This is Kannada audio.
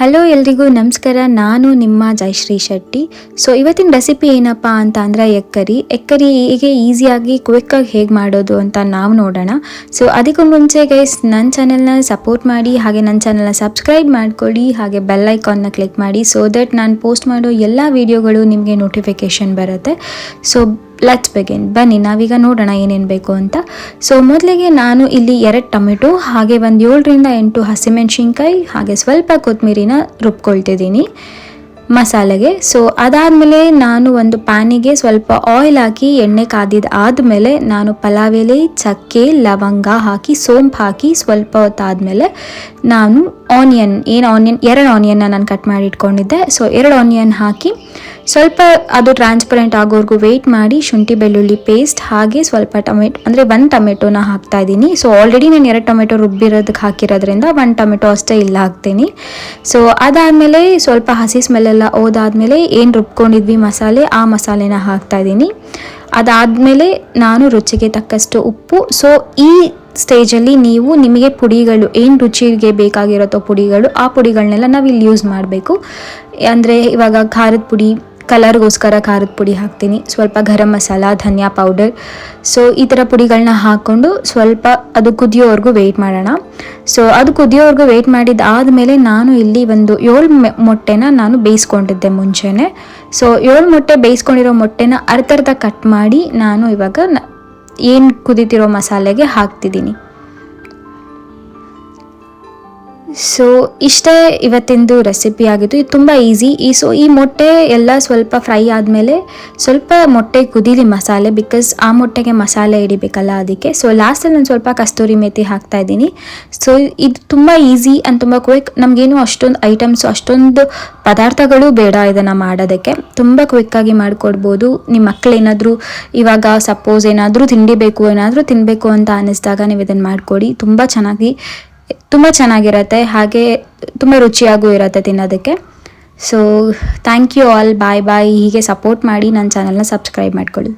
ಹಲೋ ಎಲ್ರಿಗೂ ನಮಸ್ಕಾರ. ನಾನು ನಿಮ್ಮ ಜಯಶ್ರೀ ಶೆಟ್ಟಿ. ಸೊ ಇವತ್ತಿನ ರೆಸಿಪಿ ಏನಪ್ಪ ಅಂತ ಅಂದರೆ ಎಗ್ ಕರಿ ಹೀಗೆ ಈಸಿಯಾಗಿ ಕ್ವಿಕ್ಕಾಗಿ ಹೇಗೆ ಮಾಡೋದು ಅಂತ ನಾವು ನೋಡೋಣ. ಸೊ ಅದಕ್ಕೂ ಮುಂಚೆ ಗೈಸ್ ನನ್ನ ಚಾನೆಲ್ನ ಸಪೋರ್ಟ್ ಮಾಡಿ, ಹಾಗೆ ನನ್ನ ಚಾನೆಲ್ನ ಸಬ್ಸ್ಕ್ರೈಬ್ ಮಾಡಿಕೊಡಿ, ಹಾಗೆ ಬೆಲ್ ಐಕಾನ್ನ ಕ್ಲಿಕ್ ಮಾಡಿ ಸೊ ದಟ್ ನಾನು ಪೋಸ್ಟ್ ಮಾಡೋ ಎಲ್ಲ ವೀಡಿಯೋಗಳು ನಿಮಗೆ ನೋಟಿಫಿಕೇಷನ್ ಬರುತ್ತೆ. So let's begin. ಬನ್ನಿ ನಾವೀಗ ನೋಡೋಣ ಏನೇನು ಬೇಕು ಅಂತ. ಸೊ ಮೊದಲಿಗೆ ನಾನು ಇಲ್ಲಿ 2 ಟೊಮೆಟೊ, ಹಾಗೆ ಒಂದು 7 ರಿಂದ 8 ಹಸಿಮೆಣಸಿನ್ಕಾಯಿ, ಹಾಗೆ ಸ್ವಲ್ಪ ಕೊತ್ತಂಬರಿನ ರುಬ್ಕೊಳ್ತಿದ್ದೀನಿ ಮಸಾಲೆಗೆ. ಸೊ ಅದಾದಮೇಲೆ ನಾನು ಒಂದು ಪ್ಯಾನಿಗೆ ಸ್ವಲ್ಪ ಆಯಿಲ್ ಹಾಕಿ ಎಣ್ಣೆ ಕಾದಿದ್ದಾದಮೇಲೆ ನಾನು ಪಲಾವ್ ಎಲೆ, ಚಕ್ಕೆ, ಲವಂಗ ಹಾಕಿ ಸೋಂಪು ಹಾಕಿ ಸ್ವಲ್ಪ ಹೊತ್ತಾದಮೇಲೆ ನಾನು ಎರಡು ಆನಿಯನ್ನ ನಾನು ಕಟ್ ಮಾಡಿ ಇಟ್ಕೊಂಡಿದ್ದೆ. ಸೊ 2 ಆನಿಯನ್ ಹಾಕಿ ಸ್ವಲ್ಪ ಅದು ಟ್ರಾನ್ಸ್ಪರೆಂಟ್ ಆಗೋವರೆಗೂ ವೆಯ್ಟ್ ಮಾಡಿ ಶುಂಠಿ ಬೆಳ್ಳುಳ್ಳಿ ಪೇಸ್ಟ್, ಹಾಗೆ ಸ್ವಲ್ಪ ಅಂದರೆ 1 ಟೊಮೆಟೊನ ಹಾಕ್ತಾ ಇದ್ದೀನಿ. ಸೊ ಆಲ್ರೆಡಿ ನಾನು 2 ಟೊಮೆಟೊ ರುಬ್ಬಿರೋದಕ್ಕೆ ಹಾಕಿರೋದ್ರಿಂದ 1 ಟೊಮೆಟೊ ಅಷ್ಟೇ ಇಲ್ಲ ಹಾಕ್ತೀನಿ. ಸೊ ಅದಾದಮೇಲೆ ಸ್ವಲ್ಪ ಹಸಿ ಸ್ಮೆಲ್ಲೆಲ್ಲ ಹೋದಾದ್ಮೇಲೆ ಏನು ರುಬ್ಕೊಂಡಿದ್ವಿ ಮಸಾಲೆ, ಆ ಮಸಾಲೆನ ಹಾಕ್ತಾ ಇದ್ದೀನಿ. ಅದಾದಮೇಲೆ ನಾನು ರುಚಿಗೆ ತಕ್ಕಷ್ಟು ಉಪ್ಪು. ಸೊ ಈ ಸ್ಟೇಜಲ್ಲಿ ನೀವು ನಿಮಗೆ ಪುಡಿಗಳು ಏನು ರುಚಿಗೆ ಬೇಕಾಗಿರುತ್ತೋ ಪುಡಿಗಳು, ಆ ಪುಡಿಗಳನ್ನೆಲ್ಲ ನಾವು ಇಲ್ಲಿ ಯೂಸ್ ಮಾಡಬೇಕು. ಅಂದರೆ ಇವಾಗ ಖಾರದ ಪುಡಿ, ಕಲರ್ಗೋಸ್ಕರ ಖಾರದ ಪುಡಿ ಹಾಕ್ತೀನಿ, ಸ್ವಲ್ಪ ಗರಂ ಮಸಾಲ, ಧನಿಯಾ ಪೌಡರ್. ಸೊ ಈ ಥರ ಪುಡಿಗಳನ್ನ ಹಾಕ್ಕೊಂಡು ಸ್ವಲ್ಪ ಅದು ಕುದಿಯೋವರೆಗೂ ವೆಯ್ಟ್ ಮಾಡೋಣ. ಸೊ ಅದು ಕುದಿಯೋವರೆಗೂ ವೆಯ್ಟ್ ಮಾಡಿದ್ದಾದಮೇಲೆ ನಾನು ಇಲ್ಲಿ ಒಂದು 7 ಮೊಟ್ಟೆನ ನಾನು ಬೇಯಿಸ್ಕೊಂಡಿದ್ದೆ ಮುಂಚೆನೇ. ಸೊ 7 ಮೊಟ್ಟೆ ಬೇಯಿಸ್ಕೊಂಡಿರೋ ಮೊಟ್ಟೆನ ಅರ್ಧ ಕಟ್ ಮಾಡಿ ನಾನು ಇವಾಗ ಏನು ಕುದೀತಿರೋ ಮಸಾಲೆಗೆ ಹಾಕ್ತಿದ್ದೀನಿ. ಸೊ ಇಷ್ಟೇ ಇವತ್ತಿಂದು ರೆಸಿಪಿ ಆಗಿತ್ತು. ಇದು ತುಂಬ ಈಸಿ. ಈ ಮೊಟ್ಟೆ ಎಲ್ಲ ಸ್ವಲ್ಪ ಫ್ರೈ ಆದಮೇಲೆ ಸ್ವಲ್ಪ ಮೊಟ್ಟೆ ಕುದೀಲಿ ಮಸಾಲೆ, ಬಿಕಾಸ್ ಆ ಮೊಟ್ಟೆಗೆ ಮಸಾಲೆ ಹಿಡಿಬೇಕಲ್ಲ ಅದಕ್ಕೆ. ಸೊ ಲಾಸ್ಟಲ್ಲಿ ನಾನು ಸ್ವಲ್ಪ ಕಸ್ತೂರಿ ಮೇಥಿ ಹಾಕ್ತಾ ಇದ್ದೀನಿ. ಸೊ ಇದು ತುಂಬ ಈಸಿ ಆ್ಯಂಡ್ ತುಂಬ ಕ್ವಿಕ್. ನಮಗೇನು ಅಷ್ಟೊಂದು ಐಟಮ್ಸು, ಅಷ್ಟೊಂದು ಪದಾರ್ಥಗಳು ಬೇಡ ಇದನ್ನು ಮಾಡೋದಕ್ಕೆ. ತುಂಬ ಕ್ವಿಕ್ಕಾಗಿ ಮಾಡಿಕೊಡ್ಬೋದು. ನಿಮ್ಮ ಮಕ್ಕಳೇನಾದರೂ ಇವಾಗ ಸಪೋಸ್ ಏನಾದರೂ ತಿನ್ನಬೇಕು ಅಂತ ಅನ್ನಿಸ್ದಾಗ ನೀವು ಇದನ್ನು ಮಾಡಿಕೊಡಿ. ತುಂಬ ಚೆನ್ನಾಗಿರುತ್ತೆ, ಹಾಗೆ ತುಂಬ ರುಚಿಯಾಗೂ ಇರುತ್ತೆ ತಿನ್ನೋದಕ್ಕೆ. So thank you all. Bye. ಹೀಗೆ ಸಪೋರ್ಟ್ ಮಾಡಿ ನನ್ನ ಚಾನಲ್ನ ಸಬ್ಸ್ಕ್ರೈಬ್ ಮಾಡ್ಕೊಳ್ಳಿ.